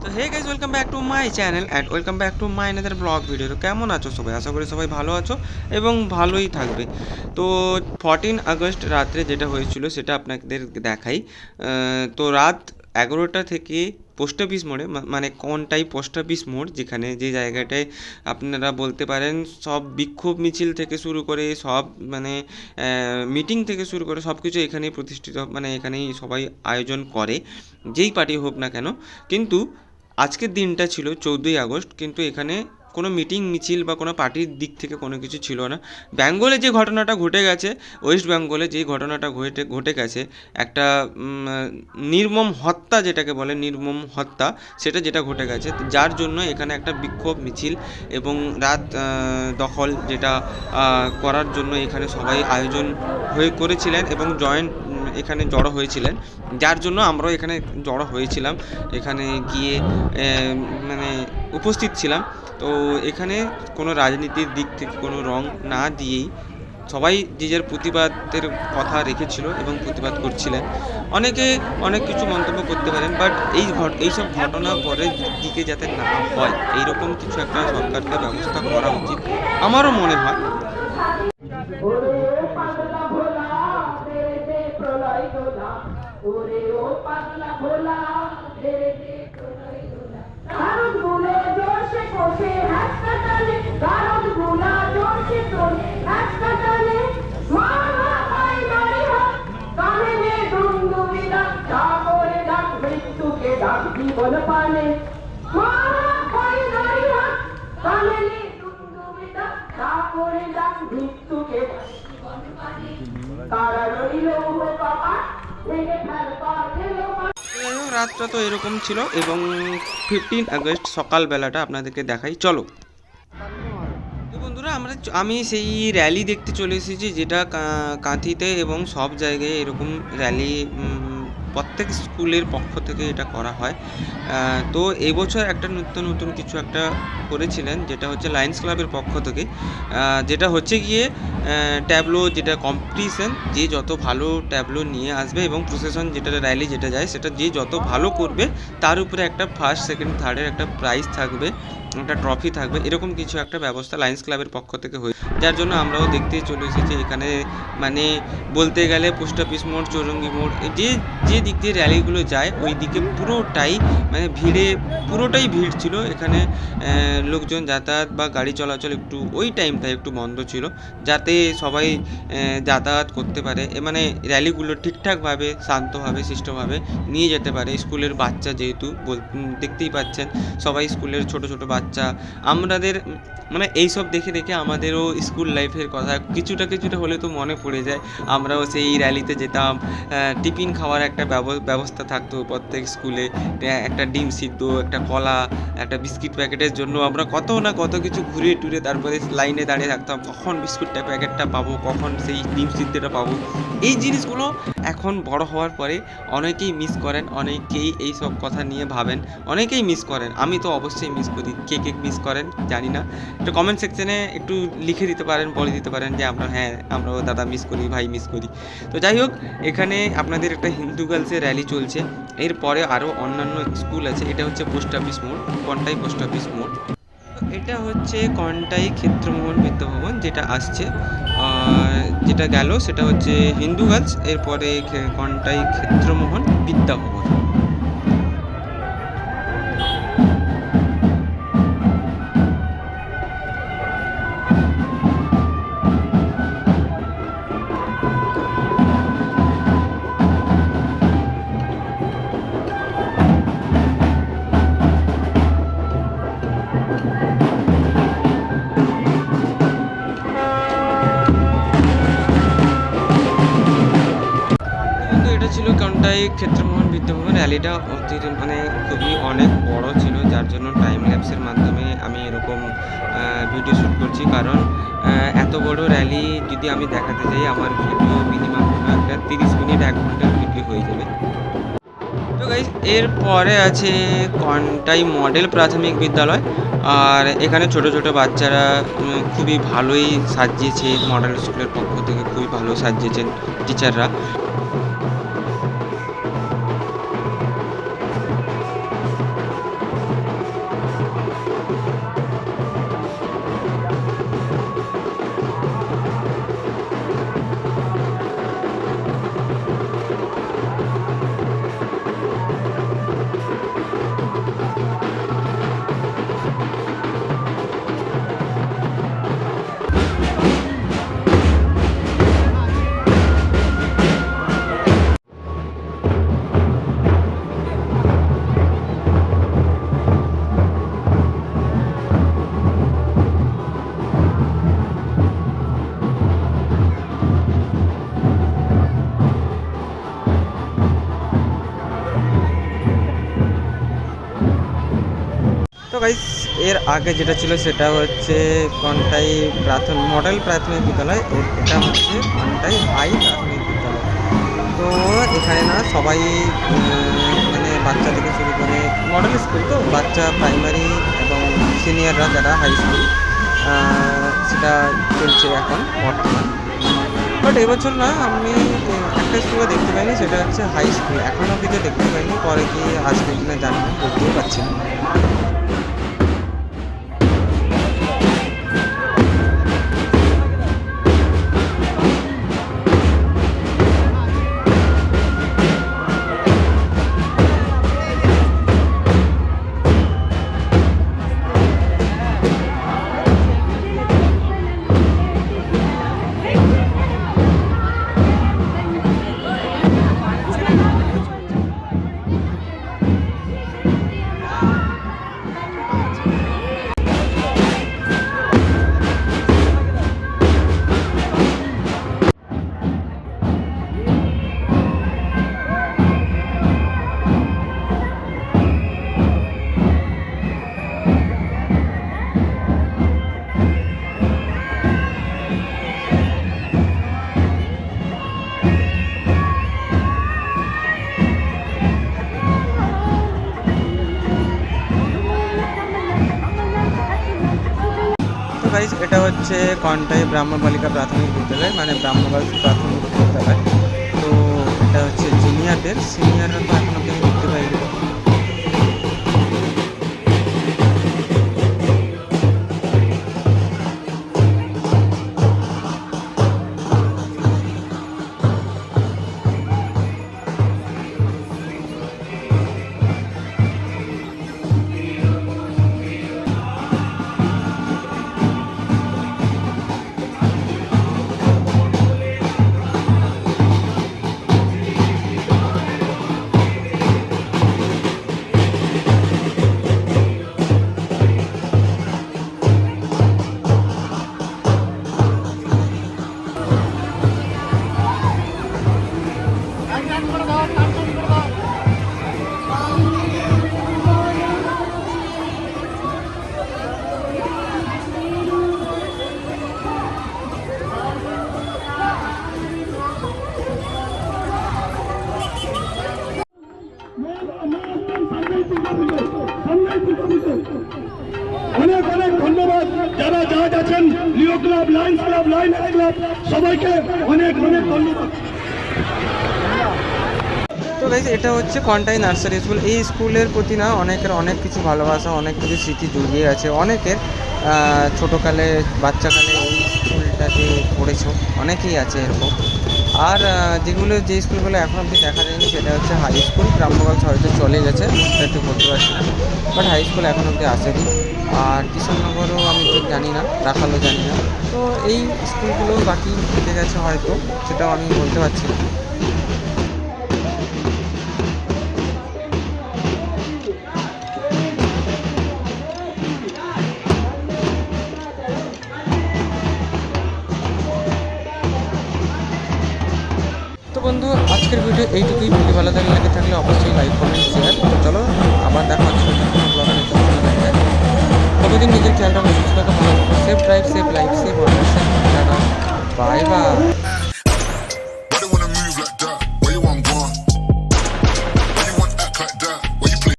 তো hey guys, welcome back to my channel and welcome back to my another vlog video. তো কেমন আছো সবাই? আশা করি সবাই ভালো আছো এবং ভালোই থাকবে। তো 14 আগস্ট রাত্রে যেটা হয়েছিল সেটা আপনাদের দেখাই। তো রাত 11টা থেকে পোস্ট অফিস মোড়ে, মানে কোনটাই পোস্ট অফিস মোড়, যেখানে যে জায়গাটায় আপনারা বলতে পারেন সব বিক্ষোভ মিছিল থেকে শুরু করে সব মানে মিটিং থেকে শুরু করে সব কিছু এখানেই প্রতিষ্ঠিত, মানে এখানেই সবাই আয়োজন করে, যেই পার্টি হোক না কেন। কিন্তু আজকের দিনটা ছিল 14ই আগস্ট, কিন্তু এখানে কোনো মিটিং মিছিল বা কোনো পার্টির দিক থেকে কোনো কিছু ছিল না। বেঙ্গলে যে ঘটনাটা ঘটে গেছে, ওয়েস্ট বেঙ্গলে যেই ঘটনাটা ঘটে গেছে, একটা নির্মম হত্যা, যেটাকে বলে নির্মম হত্যা, সেটা যেটা ঘটে গেছে, যার জন্য এখানে একটা বিক্ষোভ মিছিল এবং রাত দখল যেটা করার জন্য এখানে সবাই আয়োজন করেছিলেন এবং এখানে জড়ো হয়েছিলেন, যার জন্য আমরাও এখানে জড়ো হয়েছিলাম, এখানে গিয়ে মানে উপস্থিত ছিলাম। তো এখানে কোনো রাজনীতির দিক থেকে কোনো রং না দিয়েই সবাই যে যার প্রতিবাদের কথা রেখেছিল এবং প্রতিবাদ করছিলেন। অনেকে অনেক কিছু মন্তব্য করতে পারেন, বাট এইসব ঘটনা পরের দিকে যাতে না হয়, এইরকম কিছু একটা সরকারকে ব্যবস্থা করা উচিত আমারও মনে হয়। জীবন পানে মৃত্যুকে তারা রইল বাবা ভেঙে ফেলবা খেলো। যাই হোক, রাতটা তো এরকম ছিল এবং 15 আগস্ট সকালবেলাটা আপনাদেরকে দেখাই, চলো। তো বন্ধুরা, আমি সেই র্যালি দেখতে চলে এসেছি, যেটা কাঁথিতে এবং সব জায়গায় এরকম র্যালি প্রত্যেক স্কুলের পক্ষ থেকে এটা করা হয়। তো এবছর একটা নতুন কিছু একটা করেছিলেন, যেটা হচ্ছে লায়ন্স ক্লাবের পক্ষ থেকে, যেটা হচ্ছে গিয়ে ট্যাবলো, যেটা কম্পিটিশন, যে যত ভালো ট্যাবলো নিয়ে আসবে এবং প্রসেশন যেটা র্যালি যেটা যায় সেটা যে যত ভালো করবে তার উপরে একটা ফার্স্ট সেকেন্ড থার্ডের একটা প্রাইজ থাকবে, একটা ট্রফি থাকবে, এরকম কিছু একটা ব্যবস্থা লায়ন্স ক্লাবের পক্ষ থেকে হয়েছে, যার জন্য আমরাও দেখতে চলে এসেছি এখানে। মানে বলতে গেলে পোস্ট অফিস মোড়, চৌরঙ্গি মোড়, যে যে দিক দিয়ে র্যালিগুলো যায় ওই দিকে পুরোটাই মানে পুরোটাই ভিড় ছিল এখানে। লোকজন যাতায়াত বা গাড়ি চলাচল একটু ওই টাইমটায় একটু বন্ধ ছিল, যাতে সবাই যাতায়াত করতে পারে, মানে র্যালিগুলো ঠিকঠাকভাবে শান্তভাবে শিষ্টভাবে নিয়ে যেতে পারে। স্কুলের বাচ্চা যেহেতু দেখতেই পাচ্ছেন, সবাই স্কুলের ছোট ছোট বাচ্চা, আমাদের মানে এইসব দেখে দেখে আমাদেরও স্কুল লাইফের কথা কিছুটা হলে তো মনে পড়ে যায়। আমরাও সেই র্যালিতে যেতাম, টিফিন খাওয়ার একটা ব্যবস্থা থাকতো প্রত্যেক স্কুলে, একটা ডিম সিদ্ধ, একটা কলা, একটা বিস্কিট প্যাকেটের জন্য আমরা কত না কত কিছু ঘুরে টুরে তারপরে লাইনে দাঁড়িয়ে থাকতাম, কখন বিস্কুটটা প্যাকেটটা পাবো, কখন সেই ডিম সিদ্ধটা পাবো। এই জিনিসগুলো এখন বড় হওয়ার পরে অনেকেই মিস করেন, অনেকেই এই সব কথা নিয়ে ভাবেন, অনেকেই মিস করেন। আমি তো অবশ্যই মিস করি, কে কে মিস করেন জানি না, একটু কমেন্ট সেকশনে একটু লিখে দিতে পারেন, বলে দিতে পারেন যে আমরাও দাদা মিস করি, ভাই মিস করি। তো যাই হোক, এখানে আপনাদের একটা হিন্দু গার্লসের র্যালি চলছে, এরপরে আরও অন্যান্য স্কুল আছে। এটা হচ্ছে পোস্ট অফিস মোড়, কন্টাই পোস্ট অফিস মোড়। এটা হচ্ছে কন্টাই ক্ষেত্রমোহন বিদ্যাভবন যেটা আসছে, যেটা গেল সেটা হচ্ছে হিন্দু গার্লস, এরপরে কন্টাই ক্ষেত্রমোহন বিদ্যাভবন। কিন্তু এটা ছিল কন্টাই ক্ষেত্রমোহন বিদ্যাভবন। র্যালিটা মানে খুবই অনেক বড় ছিল, যার জন্য টাইম ল্যাপসের মাধ্যমে আমি এরকম ভিডিও শ্যুট করছি, কারণ এত বড় র্যালি যদি আমি দেখাতে যাই আমার ভিডিও মিনিমাম একটা 30 মিনিট 1 ঘন্টার ভিডিও হয়ে যাবে। তো গাইজ, এরপরে আছে কন্টাই মডেল প্রাথমিক বিদ্যালয়, আর এখানে ছোট ছোট বাচ্চারা খুবই ভালোই সাজিয়েছে, মডেল স্কুলের পক্ষ থেকে খুবই ভালো সাজিয়েছেন টিচাররা। তো গাইস এর আগে যেটা ছিল সেটা হচ্ছে কন্টাই মডেল প্রাথমিক বিদ্যালয়, এটা হচ্ছে কন্টাই হাই প্রাথমিক বিদ্যালয়। তো এখানে না সবাই মানে বাচ্চা থেকে শুরু করে মডেল স্কুল, তো বাচ্চা প্রাইমারি এবং সিনিয়ররা যারা হাই স্কুল সেটা চলছে এখন বর্তমান। বাট এবছর না আমি একটা স্কুলে দেখতে পাইনি, সেটা হচ্ছে হাই স্কুল, এখনও অব্দি দেখতে পাইনি, পরে কি আসবে কিনা জানি না, বলতেও পারছি না। তো গাইস এটা হচ্ছে কন্টাই ব্রাহ্ম বালিকা প্রাথমিক বিদ্যালয়, মানে ব্রাহ্ম গার্লস প্রাথমিক বিদ্যালয়। তো এটা হচ্ছে জুনিয়রদের, সিনিয়ররা তো এখন অব্দি আমি দেখতে পাইনি। অনেক অনেক ধন্যবাদ যারা জাজ আছেন, Leo Club, Lions Club, Lions Club, সবাইকে অনেক অনেক ধন্যবাদ। তো গাইস এটা হচ্ছে কন্টাই নার্সারি স্কুল। এই স্কুলের প্রতি না অনেকের অনেক কিছু ভালোবাসা, অনেক কিছু স্মৃতি জড়িয়ে আছে। অনেকের ছোটোকালে বাচ্চাকালে এই স্কুলটাতে পড়েছ, অনেকেই আছে এরকম। আর যে স্কুলগুলো এখন অব্দি দেখা যায়নি সেটা হচ্ছে হাই স্কুল। ব্রাহ্ম গার্লস হয়তো চলে গেছে, সেটা একটু বলতে পারছি না, বাট হাই স্কুল এখন অব্দি আসেনি। আর কৃষ্ণনগরও আমি ঠিক জানি না, রাখালও জানি না। তো এই স্কুলগুলো বাকি থেকে গেছে হয়তো, সেটাও আমি বলতে পারছি না। তো বন্ধু আজকের ভিডিও এইটুকুই। ভিডিও ভালো থাকলে অবশ্যই লাইক কমেন্ট শেয়ার। তো চলো আবার দেখা হচ্ছে ব্লগে। ততদিন নিজের খেয়াল রাখো, সুস্থ থাকো, ভালো থাকো, safe drive, safe life, safe order, safe tata, bye bye.